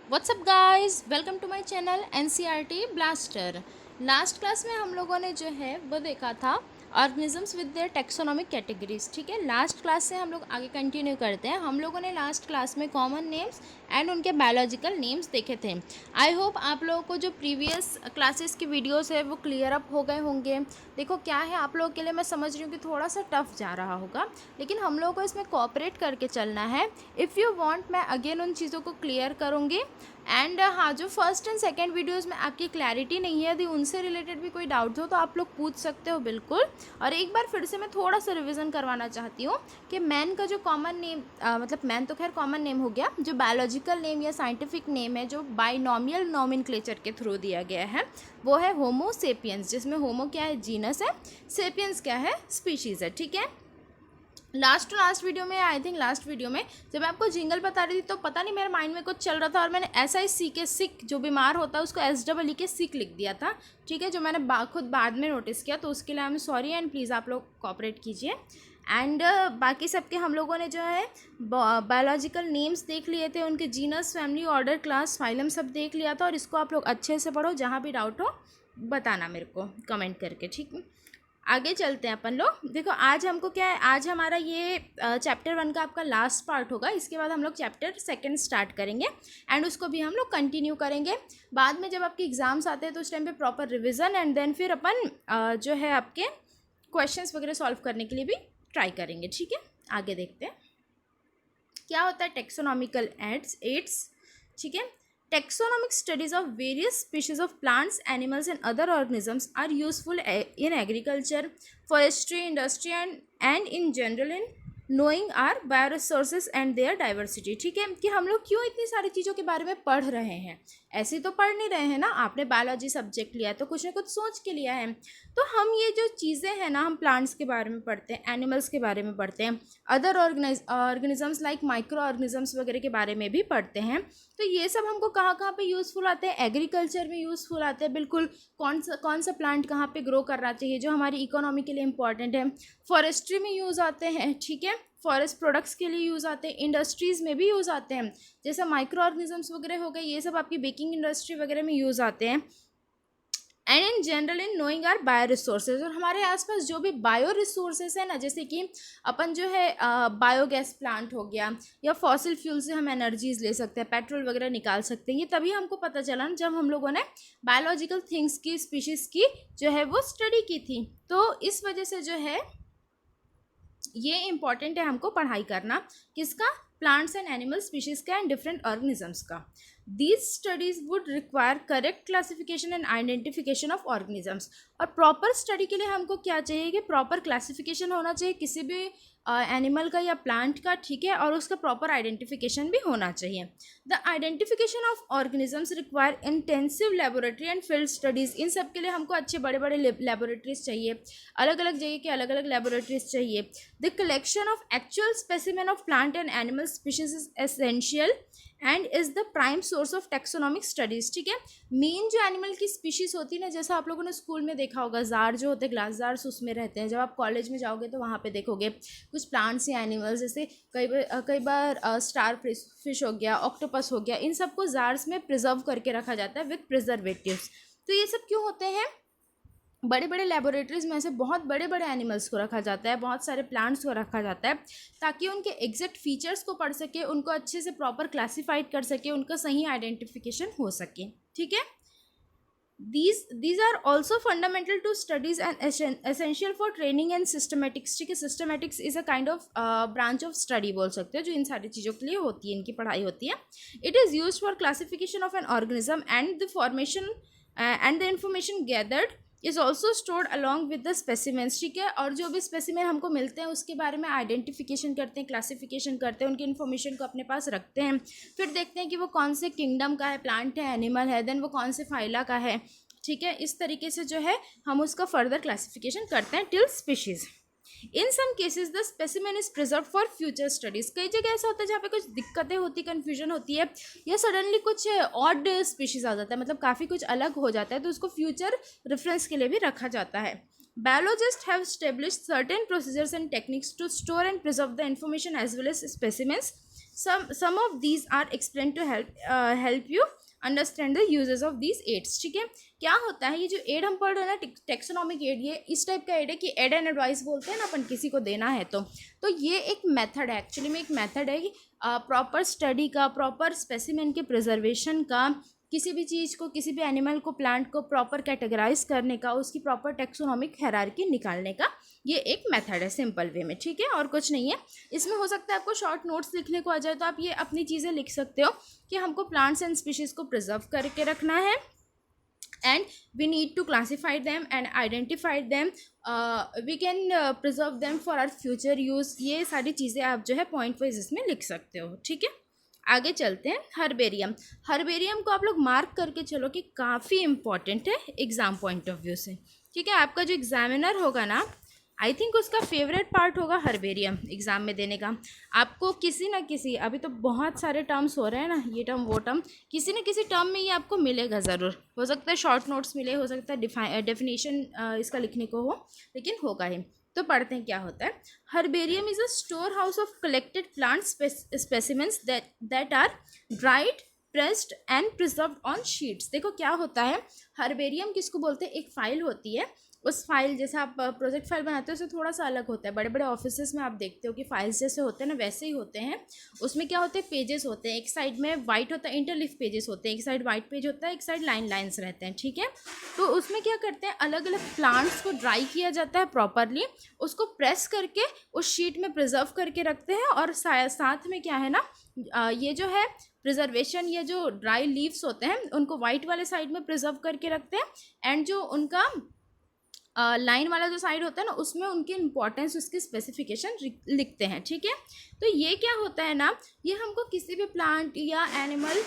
WhatsApp guys, welcome to my channel NCERT blaster. Last class में हम लोगों ने जो है वो देखा था organisms with their taxonomic categories. ठीक है, लास्ट क्लास से हम लोग आगे कंटिन्यू करते हैं। हम लोगों ने लास्ट क्लास में कॉमन नेम्स एंड उनके बायोलॉजिकल नेम्स देखे थे। आई होप आप लोगों को जो प्रीवियस क्लासेस की वीडियोस है वो क्लियर अप हो गए होंगे। देखो क्या है, आप लोगों के लिए मैं समझ रही हूँ कि थोड़ा सा टफ जा रहा होगा, लेकिन हम लोगों को इसमें कोऑपरेट करके चलना है। इफ़ यू वांट मैं अगेन उन चीज़ों को क्लियर करूँगी। एंड हाँ, जो फर्स्ट एंड सेकंड वीडियोस में आपकी क्लैरिटी नहीं है, यदि उनसे रिलेटेड भी कोई डाउट हो तो आप लोग पूछ सकते हो बिल्कुल। और एक बार फिर से मैं थोड़ा सा रिवीजन करवाना चाहती हूँ कि मैन का जो कॉमन नेम मतलब मैन तो खैर कॉमन नेम हो गया, जो बायोलॉजिकल नेम या साइंटिफिक नेम है जो बाइनॉमियल नोमेनक्लेचर के थ्रू दिया गया है वो है होमो सेपियंस, जिसमें होमो क्या है, जीनस है, सेपियंस क्या है, स्पीशीज़ है। ठीक है, लास्ट वीडियो में, आई थिंक लास्ट वीडियो में जब मैं आपको जिंगल बता रही थी तो पता नहीं मेरे माइंड में कुछ चल रहा था और मैंने ऐसा ही सी के सिक, जो बीमार होता है उसको SEE के सिक लिख दिया था। ठीक है, जो मैंने खुद बाद में नोटिस किया, तो उसके लिए I am sorry and please आप लोग कॉपरेट कीजिए। एंड बाकी सबके हम लोगों ने जो है बायोलॉजिकल नेम्स देख लिए थे, उनके genus, family, order, class, phylum सब देख लिया था। और इसको आप लोग अच्छे से पढ़ो, जहाँ भी डाउट हो बताना मेरे को कमेंट करके। ठीक है, आगे चलते हैं अपन लोग। देखो आज हमको क्या है, आज हमारा ये चैप्टर 1 का आपका लास्ट पार्ट होगा। इसके बाद हम लोग चैप्टर 2 स्टार्ट करेंगे एंड उसको भी हम लोग कंटिन्यू करेंगे। बाद में जब आपके एग्जाम्स आते हैं तो उस टाइम पे प्रॉपर रिविजन एंड देन फिर अपन जो है आपके क्वेश्चंस वगैरह सॉल्व करने के लिए भी ट्राई करेंगे। ठीक है, आगे देखते हैं क्या होता है टेक्सोनॉमिकल एड्स। ठीक है, taxonomic studies of various species of plants, animals and other organisms are useful in agriculture, forestry, industry and in general in knowing our bioresources and their diversity। ठीक है, कि हम लोग क्यों इतनी सारी चीज़ों के बारे में पढ़ रहे हैं। ऐसे तो पढ़ नहीं रहे हैं ना, आपने बायोलॉजी सब्जेक्ट लिया है तो कुछ ना कुछ सोच के लिया है। तो हम ये जो चीज़ें हैं ना, हम प्लांट्स के बारे में पढ़ते हैं, एनिमल्स के बारे में पढ़ते हैं, other organisms like micro organisms वगैरह के बारे में भी पढ़ते हैं। तो ये सब हमको कहाँ कहाँ पे यूज़फुल आते हैं, एग्रीकल्चर में यूज़फुल आते हैं बिल्कुल। कौन सा प्लांट कहाँ पे ग्रो करना चाहिए जो हमारी इकोनॉमी के लिए इंपॉर्टेंट है। फॉरेस्ट्री में यूज़ आते हैं। ठीक है, फॉरेस्ट प्रोडक्ट्स के लिए यूज़ आते हैं, इंडस्ट्रीज़ में भी यूज़ आते हैं, जैसे माइक्रो ऑर्गेनिजम्स वगैरह हो गए, ये सब आपकी बेकिंग इंडस्ट्री वगैरह में यूज़ आते हैं। And in general in knowing are bio resources, और हमारे आसपास जो भी बायो रिसोर्सेज है ना, जैसे कि अपन जो है बायोगैस प्लांट हो गया या फॉसिल फ्यूल से हम एनर्जीज ले सकते हैं, पेट्रोल वगैरह निकाल सकते हैं। ये तभी हमको पता चला ना जब हम लोगों ने बायोलॉजिकल थिंग्स की, स्पीशीज़ की जो है वो स्टडी की थी। तो इस वजह से जो है ये इंपॉर्टेंट है हमको पढ़ाई करना, किसका, प्लांट्स एंड एनिमल स्पीशीज़ का एंड डिफरेंट ऑर्गेनिजम्स का। These studies would require correct classification and identification of organisms. और प्रॉपर स्टडी के लिए हमको क्या चाहिए कि प्रॉपर क्लासिफिकेशन होना चाहिए किसी भी एनिमल का या प्लांट का। ठीक है, और उसका प्रॉपर आइडेंटिफिकेशन भी होना चाहिए। The identification of organisms require intensive laboratory and field studies. इन सब के लिए हमको अच्छे बड़े बड़े लेबोरेटरीज चाहिए, अलग अलग जगह के अलग अलग लेबोरेटरीज चाहिए। The collection of actual specimen of plant and animal species is essential and is the prime source of taxonomic studies. ठीक है, मेन जो एनिमल की स्पीशीज़ होती है ना, जैसा आप लोगों ने स्कूल में देखा होगा, जार जो होते हैं, ग्लास जार्स उसमें रहते हैं। जब आप कॉलेज में जाओगे तो वहाँ पे देखोगे कुछ प्लांट्स या एनिमल्स, जैसे कई बार स्टार फिश हो गया, ऑक्टोपस हो गया, इन सबको जार्स में प्रिजर्व करके रखा जाता है विथ प्रिजर्वेटिव्स। तो ये सब क्यों होते हैं, बड़े बड़े लेबोरेटरीज में से बहुत बड़े बड़े एनिमल्स को रखा जाता है, बहुत सारे प्लांट्स को रखा जाता है, ताकि उनके एग्जैक्ट फीचर्स को पढ़ सके, उनको अच्छे से प्रॉपर क्लासीफाइड कर सके, उनका सही आइडेंटिफिकेशन हो सके। ठीक है, these are also fundamental to studies and essential for training and systematics। ठीक है, systematics is a kind of branch of study बोल सकते हो, जो इन सारी चीज़ों के लिए होती है, इनकी पढ़ाई होती है। it is used for classification of an organism and the formation and the information gathered is also stored along with the specimens। ठीक है, और जो भी स्पेसिमेन हमको मिलते हैं उसके बारे में आइडेंटिफिकेशन करते हैं, क्लासिफिकेशन करते हैं, उनकी इन्फॉर्मेशन को अपने पास रखते हैं। फिर देखते हैं कि वो कौन से किंगडम का है, प्लांट है, एनिमल है, देन वो कौन से फाइला का है। ठीक है, इस तरीके से जो है हम उसका फर्दर क्लासिफिकेशन करते हैं till species. In some cases the specimen is preserve for future studies. कई जगह ऐसा होता है जहाँ पे कुछ दिक्कतें होती, कन्फ्यूजन होती है, या सडनली कुछ ऑड स्पीशीज़ आ जाता है, मतलब काफ़ी कुछ अलग हो जाता है, तो उसको फ्यूचर रेफरेंस के लिए भी रखा जाता है। Biologists have established certain procedures and techniques to store and preserve the information as well as specimens some of these are explain to help you understand the uses of these aids. ठीक है, क्या होता है ये जो add हम पढ़ रहे हैं ना, टेक्सोनॉमिक एड, ये इस टाइप का एड है कि एड एंड एडवाइस बोलते हैं ना अपन, किसी को देना है तो ये एक मेथड है, एक्चुअली में एक मेथड है कि प्रॉपर स्टडी का, प्रॉपर स्पेसिमेन के प्रिजर्वेशन का, किसी भी चीज़ को, किसी भी एनिमल को, प्लांट को प्रॉपर कैटेगराइज करने का, उसकी प्रॉपर टेक्सोनॉमिक हायरार्की निकालने का ये एक मेथड है सिंपल वे में। ठीक है, और कुछ नहीं है इसमें। हो सकता है आपको शॉर्ट नोट्स लिखने को आ जाए तो आप ये अपनी चीज़ें लिख सकते हो कि हमको प्लांट्स एंड स्पीशीज़ को प्रिजर्व करके रखना है, and we need to classify them and identify them, we can preserve them for our future use। ये सारी चीज़ें आप जो है पॉइंट वाइज इसमें लिख सकते हो। ठीक है, आगे चलते हैं। हर्बेरियम, हर्बेरियम को आप लोग मार्क करके चलो कि काफ़ी इंपॉर्टेंट है एग्ज़ाम पॉइंट ऑफ व्यू से। ठीक है, आपका जो एग्जामिनर होगा ना, आई थिंक उसका फेवरेट पार्ट होगा हर्बेरियम एग्ज़ाम में देने का। आपको किसी ना किसी, अभी तो बहुत सारे टर्म्स हो रहे हैं ना, ये टर्म वो टर्म, किसी न किसी टर्म में ये आपको मिलेगा ज़रूर। हो सकता है शॉर्ट नोट्स मिले, हो सकता है डेफिनेशन इसका लिखने को हो, लेकिन होगा ही। तो पढ़ते हैं क्या होता है। Herbarium is a store house of collected plant specimens that are dried, pressed and preserved on sheets. देखो क्या होता है, हर्बेरियम किसको बोलते हैं, एक फाइल होती है, उस फाइल जैसे आप प्रोजेक्ट फाइल बनाते हो उससे थोड़ा सा अलग होता है। बड़े बड़े ऑफिसेस में आप देखते हो कि फाइल्स जैसे होते हैं ना, वैसे ही होते हैं। उसमें क्या होते हैं, पेजेस होते हैं, एक साइड में वाइट होता है, इंटरलीफ पेजेस होते हैं, एक साइड वाइट पेज होता है, एक साइड लाइन्स रहते हैं। ठीक है, तो उसमें क्या करते हैं, अलग अलग प्लांट्स को ड्राई किया जाता है प्रॉपरली, उसको प्रेस करके उस शीट में प्रिजर्व करके रखते हैं। और साथ में क्या है ना, ये जो है प्रिजर्वेशन, ये जो ड्राई लीव्स होते हैं उनको वाइट वाले साइड में प्रिजर्व करके रखते हैं, एंड जो उनका लाइन वाला जो साइड होता है ना, उसमें उनकी इंपॉर्टेंस, उसकी स्पेसिफिकेशन लिखते हैं। ठीक है, तो ये क्या होता है ना, ये हमको किसी भी प्लांट या एनिमल,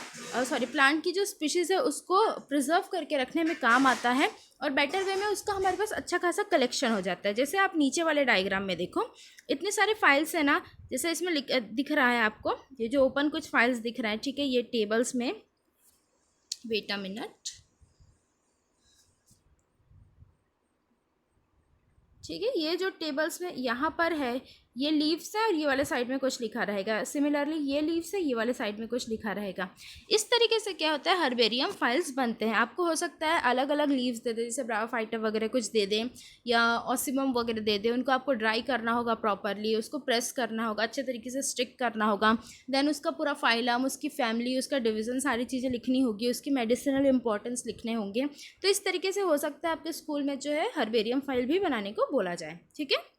प्लांट की जो स्पीशीज़ है उसको प्रिजर्व करके रखने में काम आता है, और बेटर वे में उसका हमारे पास अच्छा खासा कलेक्शन हो जाता है। जैसे आप नीचे वाले डायग्राम में देखो, इतने सारे फाइल्स है ना, जैसे इसमें दिख रहा है आपको, ये जो ओपन कुछ फाइल्स दिख रहा है। ठीक है, ये टेबल्स में, वेट अ मिनट, ठीक है, ये जो टेबल्स में यहाँ पर है, ये लीव्स है और ये वाले साइड में कुछ लिखा रहेगा। सिमिलरली ये लीव्स है, ये वाले साइड में कुछ लिखा रहेगा। इस तरीके से क्या होता है, हर्बेरियम फाइल्स बनते हैं। आपको हो सकता है अलग अलग लीव्स दे दे, जैसे ब्रायोफाइटा वगैरह कुछ दे दें, या ऑसिमम वगैरह दे दें। उनको आपको ड्राई करना होगा प्रॉपरली, उसको प्रेस करना होगा, अच्छे तरीके से स्टिक करना होगा, देन उसका पूरा फाइलम, उसकी फैमिली, उसका डिवीज़न, सारी चीज़ें लिखनी होगी, उसकी मेडिसिनल इंपॉर्टेंस लिखने होंगे। तो इस तरीके से हो सकता है आपके स्कूल में जो है हर्बेरियम फाइल भी बनाने को बोला जाए। ठीक है,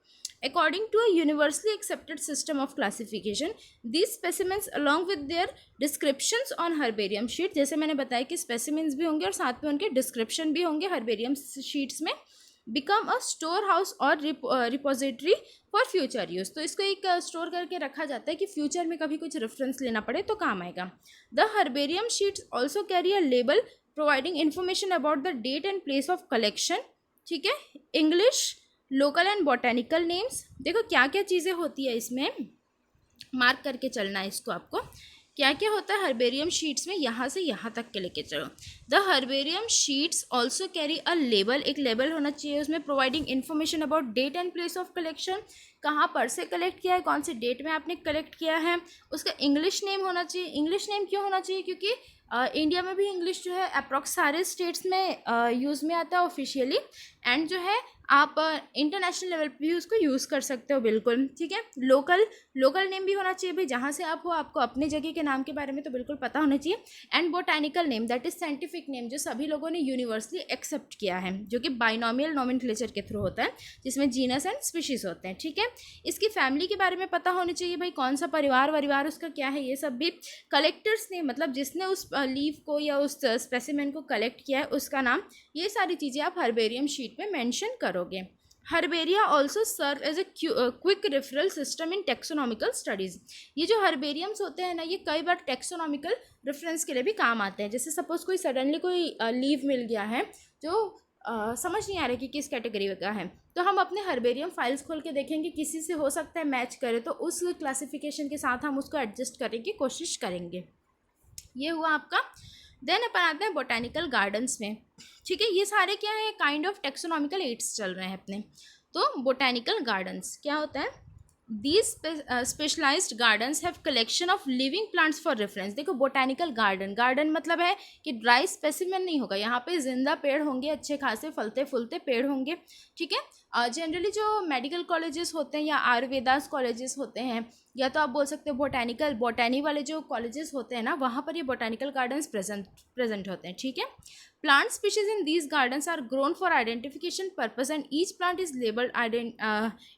according to a universally accepted system of classification, these specimens along with their descriptions on herbarium sheet, जैसे मैंने बताया कि specimens भी होंगे और साथ में उनके description भी होंगे herbarium sheets में, become a store house और repository for future use। तो इसको एक स्टोर करके रखा जाता है कि फ्यूचर में कभी कुछ रेफरेंस लेना पड़े तो काम आएगा। The herbarium sheets also carry a label providing information about the date and place of collection। ठीक है, English, local and botanical names. देखो क्या क्या चीज़ें होती है इसमें, मार्क करके चलना है इसको आपको। क्या क्या होता है हर्बेरियम शीट्स में, यहाँ से यहाँ तक के लेके चलो। The herbarium sheets also carry a label, एक लेबल होना चाहिए उसमें, providing information about date and place of collection, कहाँ पर से कलेक्ट किया है, कौन से डेट में आपने कलेक्ट किया है। उसका इंग्लिश नेम होना चाहिए। इंग्लिश नेम क्यों होना चाहिए, क्योंकि इंडिया में भी इंग्लिश जो है अप्रॉक्स सारे स्टेट्स में यूज़ में आता है ऑफिशियली, एंड जो है आप इंटरनेशनल लेवल पे भी उसको यूज़ कर सकते हो बिल्कुल। ठीक है, लोकल नेम भी होना चाहिए भाई, जहाँ से आप हो आपको अपने जगह के नाम के बारे में तो बिल्कुल पता होना चाहिए। And botanical name, that is scientific name, जो सभी लोगों ने यूनिवर्सली एक्सेप्ट किया है, जो कि बाइनोमियल नोमेनक्लेचर के थ्रू होता है, जिसमें जीनस एंड स्पीशीज़ होते हैं। ठीक है, इसकी फैमिली के बारे में पता होनी चाहिए भाई, कौन सा परिवार उसका क्या है, ये सब भी। कलेक्टर्स नेम, मतलब जिसने उस लीफ को या उस स्पेसिमेन को कलेक्ट किया है उसका नाम, ये सारी चीज़ें आप हर्बेरियम शीट में मेंशन करोगे। Herbaria also serve as a quick referral system in taxonomical studies. ये जो हर्बेरियम्स होते हैं ना, ये कई बार टेक्सोनॉमिकल रेफरेंस के लिए भी काम आते हैं। जैसे सपोज कोई सडनली कोई लीव मिल गया है जो समझ नहीं आ रहा कि किस कैटेगरी का है, तो हम अपने हर्बेरियम फाइल्स खोल के देखेंगे, किसी से हो सकता है मैच करे, तो उस क्लासिफिकेशन के साथ हम उसको एडजस्ट करने की कोशिश करेंगे। ये हुआ आपका। देन अपन आते हैं बोटैनिकल गार्डन्स में। ठीक है, ये सारे क्या है, काइंड ऑफ टेक्सोनॉमिकल एड्स चल रहे हैं अपने। तो बोटैनिकल गार्डन्स क्या होता है, these specialised gardens have collection of living plants for reference. देखो बोटेनिकल गार्डन, गार्डन मतलब है कि ड्राई स्पेसिमेन नहीं होगा, यहाँ पे जिंदा पेड़ होंगे, अच्छे खासे फलते फूलते पेड़ होंगे, ठीक है। जनरली जो मेडिकल कॉलेजेस होते हैं या आयुर्वेदास कॉलेजेस होते हैं, या तो आप बोल सकते हो बोटैनी वाले जो कॉलेजेस होते हैं ना, वहाँ पर ये बोटेनिकल गार्डन्स प्रेजेंट होते हैं, ठीक है। Plant species in these gardens are grown for identification purpose and each plant is labelled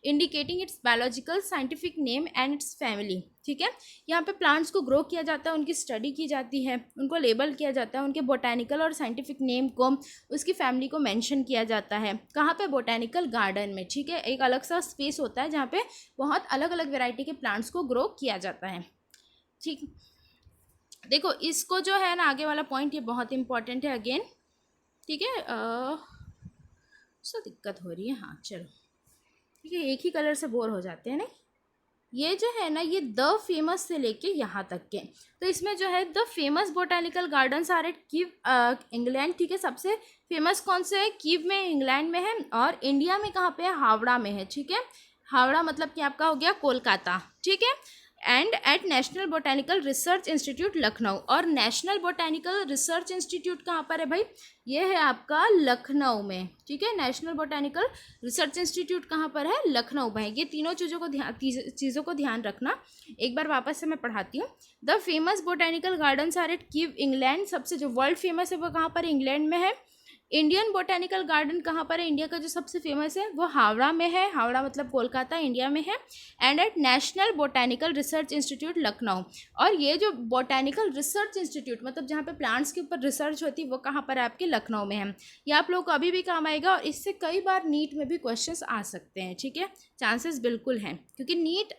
indicating its biological scientific name and its family, ठीक है। यहाँ पे प्लांट्स को ग्रो किया जाता है, उनकी स्टडी की जाती है, उनको लेबल किया जाता है, उनके बोटेनिकल और साइंटिफिक नेम को, उसकी फैमिली को मेंशन किया जाता है। कहाँ पे? बोटेनिकल गार्डन में, ठीक है। एक अलग सा स्पेस होता है जहाँ पे बहुत अलग अलग वेराइटी के प्लांट्स को ग्रो किया जाता है, ठीक। देखो इसको जो है ना, आगे वाला पॉइंट ये बहुत इंपॉर्टेंट है अगेन, ठीक है। सो दिक्कत हो रही है, हाँ चलो ठीक है, एक ही कलर से बोर हो जाते हैं ना। ये जो है ना, ये द फेमस से लेके यहाँ तक के, तो इसमें जो है the famous botanical gardens are at Kew England, ठीक है। सबसे फेमस कौन से है? कीव में, इंग्लैंड में है, और इंडिया में कहाँ पे है? हावड़ा में है, ठीक है। हावड़ा मतलब कि आपका हो गया कोलकाता, ठीक है। And at national botanical research institute Lucknow, और नेशनल बोटेनिकल रिसर्च इंस्टीट्यूट कहाँ पर है भाई? ये है आपका लखनऊ में, ठीक है। नेशनल बोटेनिकल रिसर्च इंस्टीट्यूट कहाँ पर है? लखनऊ में। ये तीनों चीज़ों को ध्यान रखना। एक बार वापस से मैं पढ़ाती हूँ। The famous botanical gardens are at Kew England, सबसे जो वर्ल्ड फेमस है वो कहाँ पर? इंग्लैंड में है। इंडियन बोटेनिकल गार्डन कहाँ पर है? इंडिया का जो सबसे फेमस है वो हावड़ा में है, हावड़ा मतलब कोलकाता, इंडिया में है। And at national botanical research institute Lucknow, और ये जो बोटेनिकल रिसर्च इंस्टीट्यूट मतलब जहाँ पे प्लांट्स के ऊपर रिसर्च होती है वो कहाँ पर है? आपके लखनऊ में है। ये आप लोग को अभी भी काम आएगा, और इससे कई बार नीट में भी क्वेश्चंस आ सकते हैं, ठीक है। चांसेस बिल्कुल हैं, क्योंकि नीट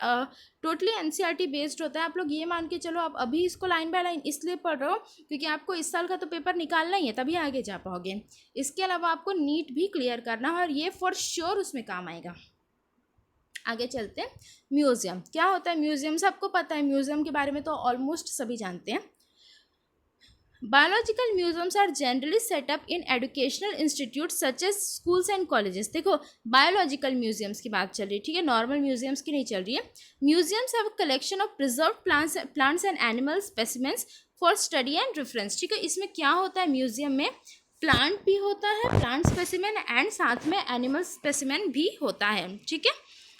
टोटली एनसीईआरटी बेस्ड होता है। आप लोग ये मान के चलो, आप अभी इसको लाइन बाय लाइन इसलिए पढ़ रहे हो क्योंकि आपको इस साल का तो पेपर निकालना ही है, तभी आगे जा पाओगे। इसके अलावा आपको नीट भी क्लियर करना है, और ये फॉर श्योर उसमें काम आएगा। आगे चलते हैं। म्यूजियम क्या होता है? म्यूजियम सबको पता है, म्यूजियम के बारे में तो ऑलमोस्ट सभी जानते हैं। Biological museums are generally set up in educational institute such as schools and colleges. देखो बायोलॉजिकल म्यूजियम्स की बात चल रही है, ठीक है, नॉर्मल म्यूजियम्स की नहीं चल रही है। Museums have a collection of preserved plants and animal specimens for study and reference, ठीक है। इसमें क्या होता है? म्यूजियम में प्लांट भी होता है, प्लांट स्पेसिमेन, एंड साथ में एनिमल स्पेसिमेन भी होता है, ठीक है।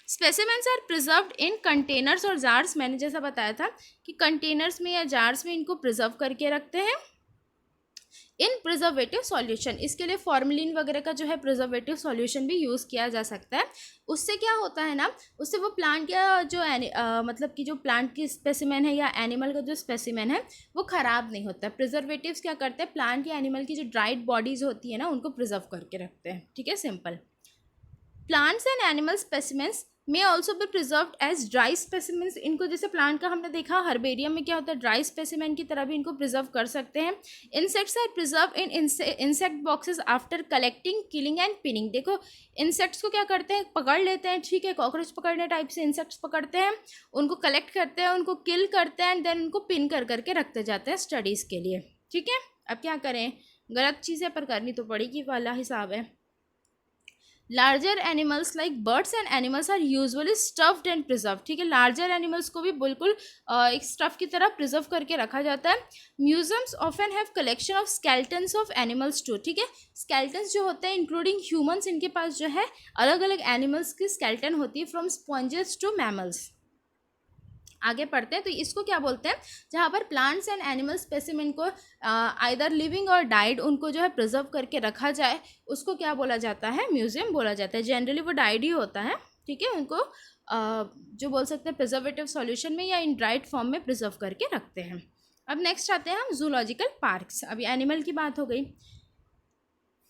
Specimens are preserved in containers और जार्स, मैंने जैसा बताया था कि कंटेनर्स में या जार्स में इनको प्रिजर्व करके रखते हैं इन प्रिजर्वेटिव सॉल्यूशन। इसके लिए फॉर्मेलिन वगैरह का जो है प्रिजर्वेटिव सॉल्यूशन भी यूज़ किया जा सकता है। उससे क्या होता है ना, उससे वो प्लांट का जो मतलब कि जो प्लांट की स्पेसिमेन है या एनिमल का जो स्पेसिमेन है वो ख़राब नहीं होता। प्रिजर्वेटिव्स क्या करते हैं? प्लांट या एनिमल की जो ड्राइड बॉडीज़ होती है ना, उनको प्रिजर्व करके रखते हैं, ठीक है, simple. Plants and animal specimens may also be preserved as dry specimens. इनको जैसे प्लांट का हमने देखा हर्बेरियम में क्या होता है, ड्राई स्पेसिमेन की तरह भी इनको प्रिजर्व कर सकते हैं। Insects are preserve in insect boxes after collecting, killing and pinning. देखो इंसेक्ट्स को क्या करते हैं? पकड़ लेते हैं, ठीक है, कॉकरोच पकड़ने टाइप से इंसेक्ट्स पकड़ते हैं, उनको कलेक्ट करते हैं, उनको किल करते हैं, एंड देन उनको पिन कर करके रखते जाते हैं स्टडीज़ के लिए, ठीक है। अब क्या करें, गलत चीज़ें पर करनी तो पड़ेगी वाला हिसाब है। Larger animals like birds and animals are usually stuffed and preserve, ठीक है। लार्जर एनिमल्स को भी बिल्कुल एक स्टफ की तरह प्रिजर्व करके रखा जाता है। Museums often have collection of skeletons of animals too, ठीक है। स्केल्टन्स जो होते हैं इंक्लूडिंग ह्यूमन्स, इनके पास जो है अलग अलग एनिमल्स की स्केल्टन होती है, फ्रॉम स्पॉन्जेस टू मैमल्स। आगे पढ़ते हैं, तो इसको क्या बोलते हैं? जहाँ पर प्लांट्स एंड एनिमल स्पेसिमेन को आइदर लिविंग और डाइड उनको जो है प्रिजर्व करके रखा जाए, उसको क्या बोला जाता है? म्यूजियम बोला जाता है। जनरली वो डाइड ही होता है, ठीक है। उनको जो बोल सकते हैं प्रिजर्वेटिव सॉल्यूशन में या इन ड्राइड फॉर्म में प्रिजर्व करके रखते हैं। अब नेक्स्ट आते हैं हम जूलॉजिकल पार्क्स। अभी एनिमल की बात हो गई,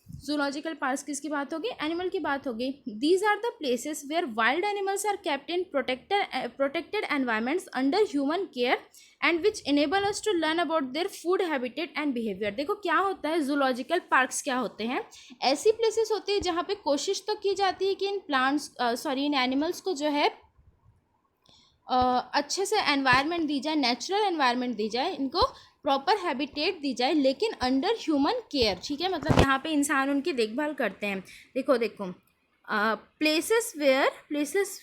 जूलॉजिकल पार्क्स किसकी बात होगी? एनिमल की बात होगी। These are the places where wild animals are kept in protected environments under human care and which enable us to learn about their food habitat and behaviour. देखो क्या होता है, जूलॉजिकल पार्क्स क्या होते हैं? ऐसी प्लेसेस होती है जहाँ पे कोशिश तो की जाती है कि इन एनिमल्स को जो है अच्छे से एनवायरनमेंट दी जाए, नेचुरल एनवायरनमेंट दी जाए, इनको प्रॉपर हैबिटेट दी जाए, लेकिन अंडर ह्यूमन केयर, ठीक है। मतलब यहाँ पे इंसान उनकी देखभाल करते हैं। देखो places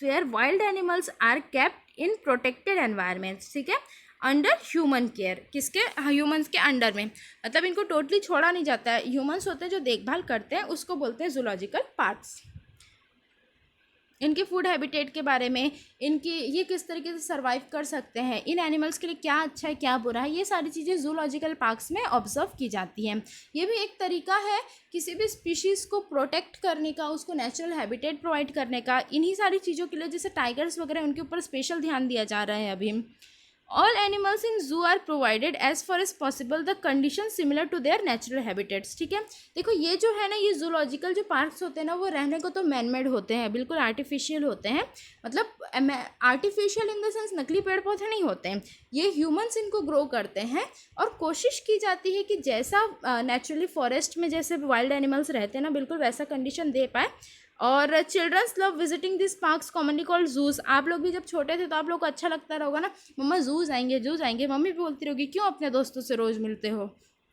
where wild animals are kept in protected environments, ठीक है, अंडर ह्यूमन केयर, किसके, ह्यूमंस के अंडर में, मतलब इनको टोटली छोड़ा नहीं जाता है, ह्यूमंस होते हैं जो देखभाल करते हैं, उसको बोलते हैं जूलॉजिकल पार्क्स। इनके फूड हैबिटेट के बारे में, इनकी ये किस तरीके से सर्वाइव कर सकते हैं, इन एनिमल्स के लिए क्या अच्छा है क्या बुरा है, ये सारी चीज़ें जूलॉजिकल पार्क्स में ऑब्जर्व की जाती हैं। ये भी एक तरीका है किसी भी स्पीशीज़ को प्रोटेक्ट करने का, उसको नेचुरल हैबिटेट प्रोवाइड करने का। इन्हीं सारी चीज़ों के लिए जैसे टाइगर्स वगैरह, उनके ऊपर स्पेशल ध्यान दिया जा रहा है अभी। All animals in zoo are provided as far as possible the conditions similar to their natural habitats, ठीक है। देखो ये जो है ना, ये जूलॉजिकल जो पार्क्स होते हैं ना, वो रहने को तो मैन मेड होते हैं, बिल्कुल आर्टिफिशियल होते हैं, मतलब आर्टिफिशियल इन द सेंस नकली पेड़ पौधे नहीं होते हैं, ये ह्यूमंस इनको ग्रो करते हैं। और कोशिश की जाती है कि जैसा नेचुरली फॉरेस्ट में जैसे वाइल्ड एनिमल्स रहते हैं ना, बिल्कुल वैसा कंडीशन दे पाए। और children's love visiting this parks commonly called zoos. आप लोग भी जब छोटे थे तो आप लोग को अच्छा लगता रहोगा ना, मम्मा जूस आएंगे, मम्मी भी बोलती रहोगी क्यों अपने दोस्तों से रोज़ मिलते हो,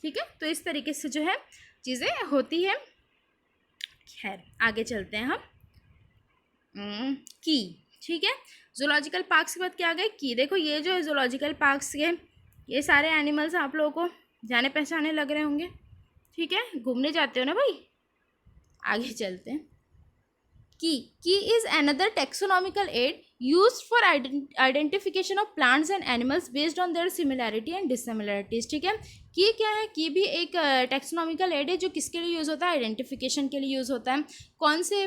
ठीक है। तो इस तरीके से जो है चीज़ें होती है। खैर आगे चलते हैं हम। की, ठीक है, जूलॉजिकल पार्क्स के बाद क्या आ गए, की। देखो ये जो है जूलॉजिकल पार्क्स के ये सारे एनिमल्स आप लोगों को जाने पहचाने लग रहे होंगे, ठीक है, घूमने जाते हो ना भाई। आगे चलते हैं। Key is another taxonomical aid used for identification of plants and animals based on their similarity and dissimilarities, ठीक है। की क्या है, की भी एक टैक्सोनॉमिकल एड है जो किसके लिए यूज़ होता है, आइडेंटिफिकेशन के लिए यूज़ होता है। कौन से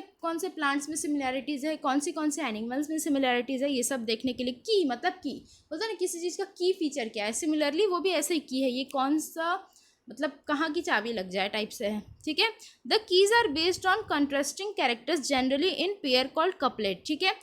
प्लांट्स में सिमिलैरिटीज़ है, कौन से एनिमल्स में सिमिलैरिटीज़ है, ये सब देखने के लिए। की मतलब की बोलते हैं ना, किसी चीज़ का की फीचर क्या है, सिमिलरली वो भी ऐसे ही की है, ये कौन सा मतलब कहाँ की चाबी लग जाए टाइप से है, ठीक है। The keys are based on contrasting characters generally in pair called couplet, ठीक है।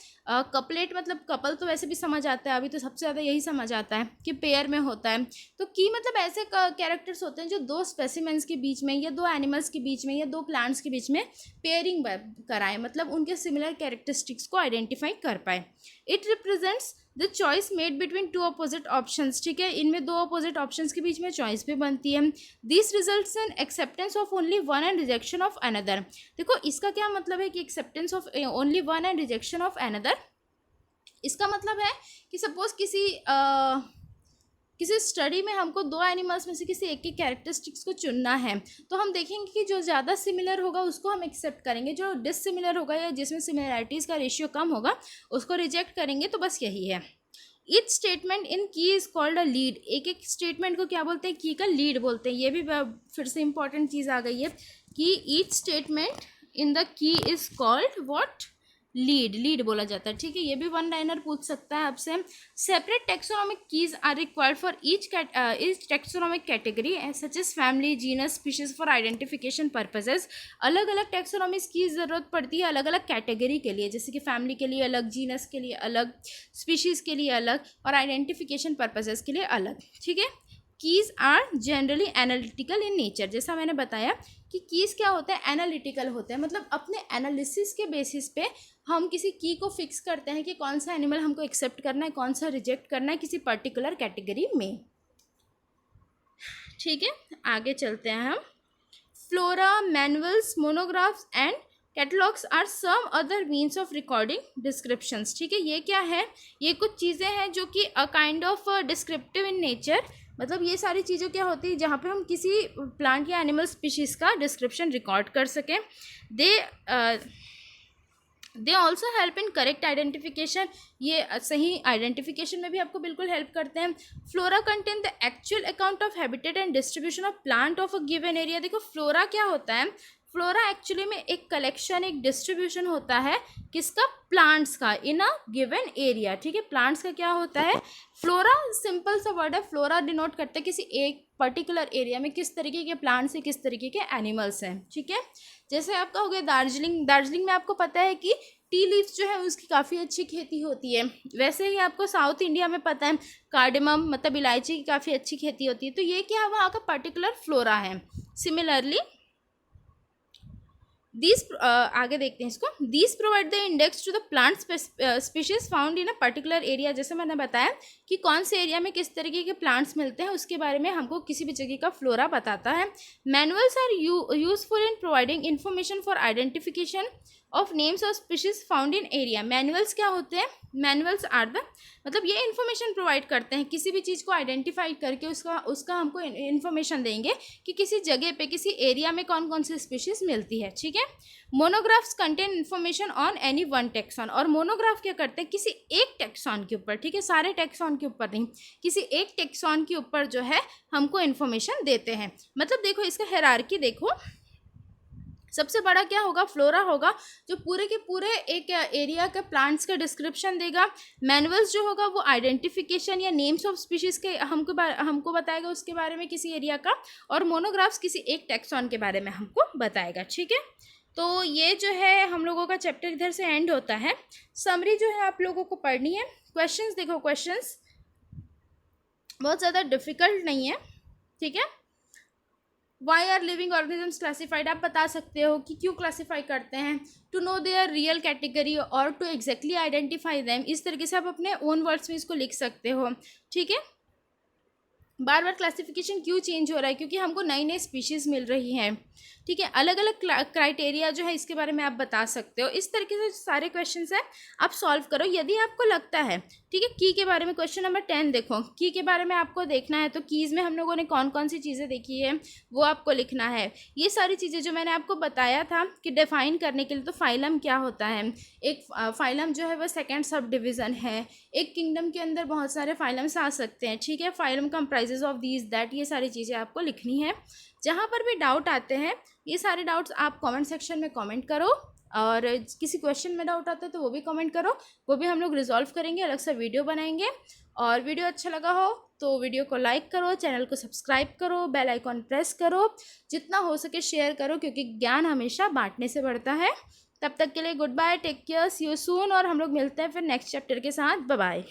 कपलेट मतलब कपल तो वैसे भी समझ आता है, अभी तो सबसे ज़्यादा यही समझ आता है कि पेयर में होता है। तो की मतलब ऐसे कैरेक्टर्स होते हैं जो दो स्पेसिमेंस के बीच में या दो एनिमल्स के बीच में या दो प्लांट्स के बीच में पेयरिंग कराएं, मतलब उनके सिमिलर कैरेक्टरिस्टिक्स को आइडेंटिफाई कर पाए। It represents the choice made between two opposite options, ठीक है, इनमें दो अपोजिट ऑप्शंस के बीच में चॉइस भी बनती है। This results in acceptance of only one and rejection of another. देखो इसका क्या मतलब है कि acceptance of only one and rejection of another, इसका मतलब है कि सपोज किसी स्टडी में हमको दो एनिमल्स में से किसी एक के कैरेक्टरिस्टिक्स को चुनना है, तो हम देखेंगे कि जो ज़्यादा सिमिलर होगा उसको हम एक्सेप्ट करेंगे, जो डिससिमिलर होगा या जिसमें सिमिलैरिटीज़ का रेशियो कम होगा उसको रिजेक्ट करेंगे। तो बस यही है। ईच स्टेटमेंट इन की इज़ कॉल्ड अ लीड। एक स्टेटमेंट को क्या बोलते हैं, की का लीड बोलते हैं। ये भी फिर से इंपॉर्टेंट चीज़ आ गई है कि each statement in the key is called what, lead बोला जाता है, ठीक है। ये भी वन लाइनर पूछ सकता है आपसे। Separate taxonomic keys are required for each taxonomic category such as family, genus, species for identification purposes. अलग अलग टेक्सोनॉमिक्स की ज़रूरत पड़ती है अलग अलग कैटेगरी के लिए, जैसे कि फैमिली के लिए अलग, जीनस के लिए अलग, स्पीशीज़ के लिए अलग और आइडेंटिफिकेशन पर्पजेज के लिए अलग, ठीक है। Keys are generally analytical in nature. जैसा मैंने बताया कि कीज़ क्या होते हैं, एनालिटिकल होते हैं, मतलब अपने एनालिसिस के बेसिस पे हम किसी की को फिक्स करते हैं कि कौन सा एनिमल हमको एक्सेप्ट करना है, कौन सा रिजेक्ट करना है किसी पर्टिकुलर कैटेगरी में, ठीक है। आगे चलते हैं हम। Flora, manuals, monographs and catalogues are some other means of recording descriptions, ठीक है। ये क्या है, ये कुछ चीज़ें हैं जो कि a kind of descriptive in nature, मतलब ये सारी चीज़ें क्या होती है जहाँ पे हम किसी प्लांट या एनिमल स्पीशीज़ का डिस्क्रिप्शन रिकॉर्ड कर सकें। They also help in correct identification. ये सही आइडेंटिफिकेशन में भी आपको बिल्कुल हेल्प करते हैं। Flora contain the actual account of habitat and distribution of plant of a given area. देखो फ्लोरा क्या होता है, फ्लोरा एक्चुअली में एक कलेक्शन, एक डिस्ट्रीब्यूशन होता है किसका, प्लांट्स का, इन अ गिवन एरिया, ठीक है। प्लांट्स का क्या होता है, फ्लोरा सिंपल सा वर्ड है, फ्लोरा डिनोट करता है किसी एक पर्टिकुलर एरिया में किस तरीके के प्लांट्स हैं, किस तरीके के एनिमल्स हैं, ठीक है। जैसे आपका हो गया दार्जिलिंग में आपको पता है कि टी लीव्स जो है उसकी काफ़ी अच्छी खेती होती है। वैसे ही आपको साउथ इंडिया में पता है कार्डेमम मतलब इलायची की काफ़ी अच्छी खेती होती है। तो ये क्या है, वहाँ का पर्टिकुलर फ्लोरा है। सिमिलरली आगे देखते हैं इसको। These provide the index to the plant species found in a particular area. जैसे मैंने बताया कि कौन से एरिया में किस तरीके के प्लांट्स मिलते हैं उसके बारे में हमको किसी भी जगह का फ्लोरा बताता है। Manuals are useful in providing information for identification of names of species found in area. Manuals क्या होते हैं? मैनुअल्स आर द, मतलब ये इन्फॉर्मेशन प्रोवाइड करते हैं, किसी भी चीज़ को आइडेंटिफाई करके उसका हमको इन्फॉर्मेशन देंगे कि किसी जगह पे किसी एरिया में कौन कौन सी स्पीशीज मिलती है, ठीक है। Monographs contain information on any one tax on, और मोनोग्राफ क्या करते हैं? किसी एक टेक्सॉन के ऊपर, ठीक है, सारे टेक्सॉन के ऊपर नहीं, किसी एक टेक्सॉन के ऊपर जो है हमको इन्फॉर्मेशन देते हैं। मतलब देखो इसका हायरार्की देखो, सबसे बड़ा क्या होगा? फ्लोरा होगा, जो पूरे के पूरे एक एरिया के प्लांट्स का डिस्क्रिप्शन देगा। मैनुअल्स जो होगा वो आइडेंटिफिकेशन या नेम्स ऑफ स्पीशीज़ के हमको बताएगा उसके बारे में किसी एरिया का, और मोनोग्राफ्स किसी एक टेक्सॉन के बारे में हमको बताएगा, ठीक है। तो ये जो है हम लोगों का चैप्टर इधर से एंड होता है। समरी जो है आप लोगों को पढ़नी है। क्वेश्चंस देखो, क्वेश्चंस बहुत ज़्यादा डिफिकल्ट नहीं है, ठीक है। Why are living organisms classified, आप बता सकते हो कि क्यों क्लासीफाई करते हैं। To know their real category और टू एग्जैक्टली आइडेंटिफाई देम, इस तरीके से आप अपने ओन वर्ड्स में इसको लिख सकते हो, ठीक है। बार बार क्लासिफिकेशन क्यों चेंज हो रहा है? क्योंकि हमको नई नई स्पीशीज़ मिल रही हैं, ठीक है। अलग अलग क्राइटेरिया जो है इसके बारे में आप बता सकते हो। इस तरीके से सारे क्वेश्चंस हैं, आप सॉल्व करो यदि आपको लगता है, ठीक है। की के बारे में क्वेश्चन नंबर 10 देखो, की के बारे में आपको देखना है तो कीज़ में हम लोगों ने कौन कौन सी चीज़ें देखी है वो आपको लिखना है। ये सारी चीज़ें जो मैंने आपको बताया था कि डिफाइन करने के लिए, तो फाइलम क्या होता है, एक फाइलम जो है वो सेकेंड सब डिवीज़न है। एक किंगडम के अंदर बहुत सारे फाइलम्स आ सकते हैं, ठीक है। Phylum comprises of these that, ये सारी चीज़ें आपको लिखनी है। जहाँ पर भी डाउट आते हैं, ये सारे डाउट्स आप कमेंट सेक्शन में कमेंट करो, और किसी क्वेश्चन में डाउट आता है तो वो भी कमेंट करो, वो भी हम लोग रिजॉल्व करेंगे, अलग से वीडियो बनाएंगे। और वीडियो अच्छा लगा हो तो वीडियो को लाइक करो, चैनल को सब्सक्राइब करो, बेल आइकॉन प्रेस करो, जितना हो सके शेयर करो, क्योंकि ज्ञान हमेशा बांटने से बढ़ता है। तब तक के लिए goodbye, take care, see you soon, और हम लोग मिलते हैं फिर नेक्स्ट चैप्टर के साथ। Bye bye.